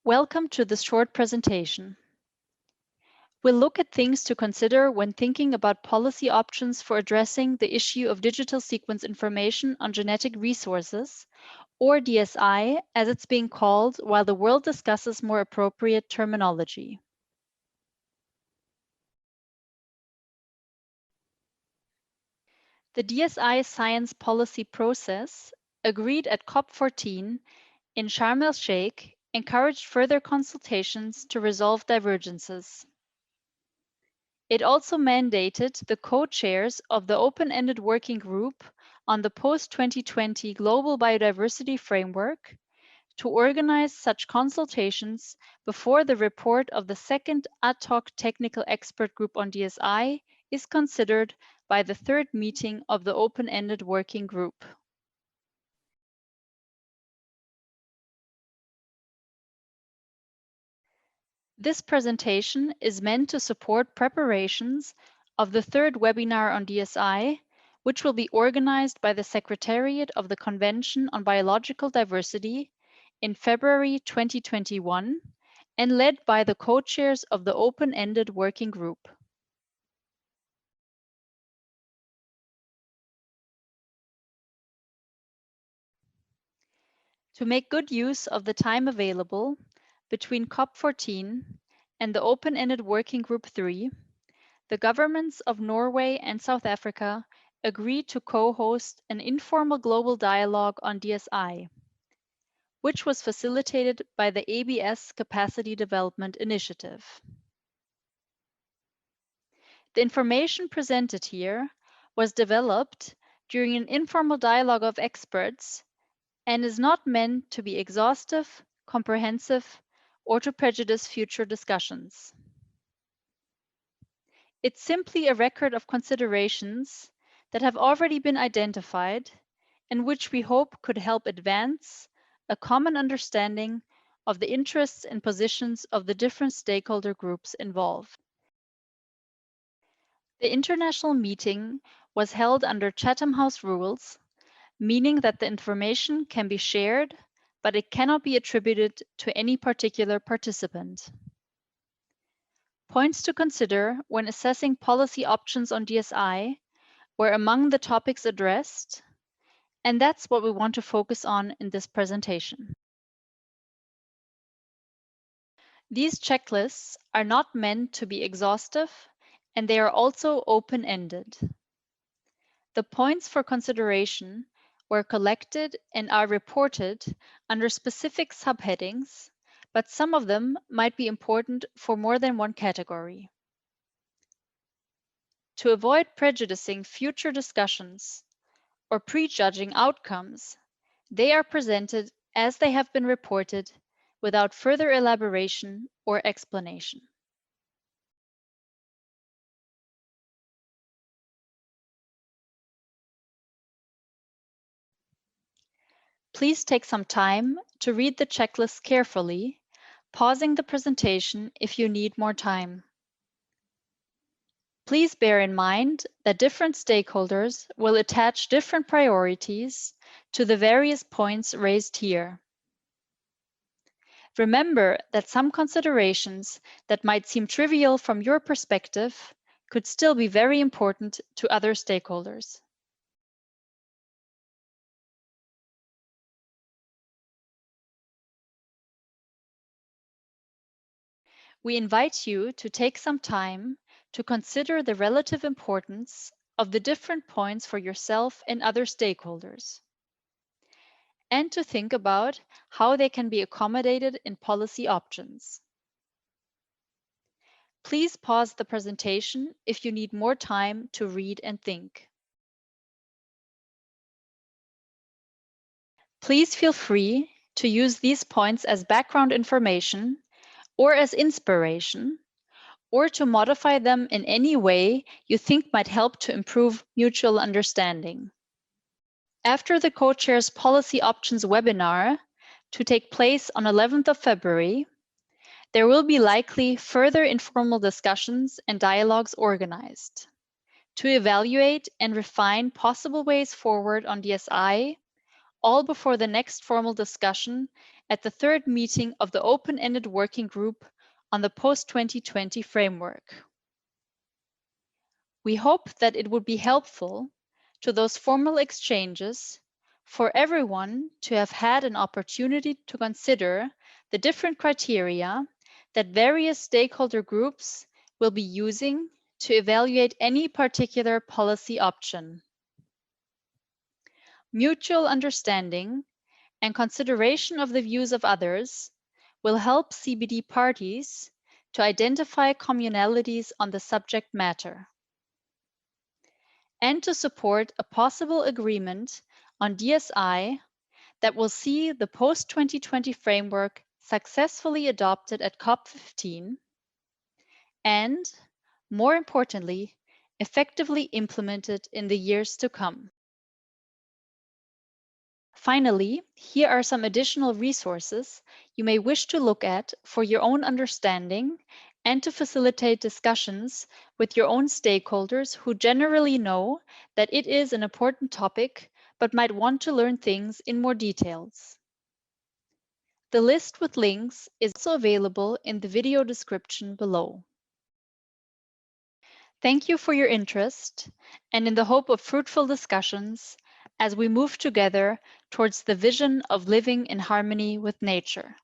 Welcome to this short presentation. We'll look at things to consider when thinking about policy options for addressing the issue of digital sequence information on genetic resources, or DSI as it's being called while the world discusses more appropriate terminology. The DSI science policy process, agreed at COP14 in Sharm el-Sheikh, encouraged further consultations to resolve divergences. It also mandated the co-chairs of the open-ended working group on the post-2020 Global Biodiversity Framework to organize such consultations before the report of the second ad hoc technical expert group on DSI is considered by the third meeting of the open-ended working group. This presentation is meant to support preparations of the third webinar on DSI, which will be organized by the Secretariat of the Convention on Biological Diversity in February 2021 and led by the co-chairs of the open-ended working group. To make good use of the time available between COP14 and the open-ended working group 3, the governments of Norway and South Africa agreed to co-host an informal global dialogue on DSI, which was facilitated by the ABS Capacity Development Initiative. The information presented here was developed during an informal dialogue of experts and is not meant to be exhaustive, comprehensive, or to prejudice future discussions. It's simply a record of considerations that have already been identified and which we hope could help advance a common understanding of the interests and positions of the different stakeholder groups involved. The international meeting was held under Chatham House rules, meaning that the information can be shared, but it cannot be attributed to any particular participant. Points to consider when assessing policy options on DSI were among the topics addressed, and that's what we want to focus on in this presentation. These checklists are not meant to be exhaustive, and they are also open-ended. The points for consideration were collected and are reported under specific subheadings, but some of them might be important for more than one category. To avoid prejudicing future discussions or prejudging outcomes, they are presented as they have been reported without further elaboration or explanation. Please take some time to read the checklist carefully, pausing the presentation if you need more time. Please bear in mind that different stakeholders will attach different priorities to the various points raised here. Remember that some considerations that might seem trivial from your perspective could still be very important to other stakeholders. We invite you to take some time to consider the relative importance of the different points for yourself and other stakeholders, and to think about how they can be accommodated in policy options. Please pause the presentation if you need more time to read and think. Please feel free to use these points as background information or as inspiration, or to modify them in any way you think might help to improve mutual understanding. After the co-chair's policy options webinar, to take place on 11th of February, there will be likely further informal discussions and dialogues organized to evaluate and refine possible ways forward on DSI, all before the next formal discussion at the third meeting of the Open-Ended Working Group on the Post-2020 Framework. We hope that it would be helpful to those formal exchanges for everyone to have had an opportunity to consider the different criteria that various stakeholder groups will be using to evaluate any particular policy option. Mutual understanding and consideration of the views of others will help CBD parties to identify communalities on the subject matter and to support a possible agreement on DSI that will see the post-2020 framework successfully adopted at COP15 and, more importantly, effectively implemented in the years to come. Finally, here are some additional resources you may wish to look at for your own understanding and to facilitate discussions with your own stakeholders who generally know that it is an important topic but might want to learn things in more details. The list with links is also available in the video description below. Thank you for your interest, and in the hope of fruitful discussions as we move together towards the vision of living in harmony with nature.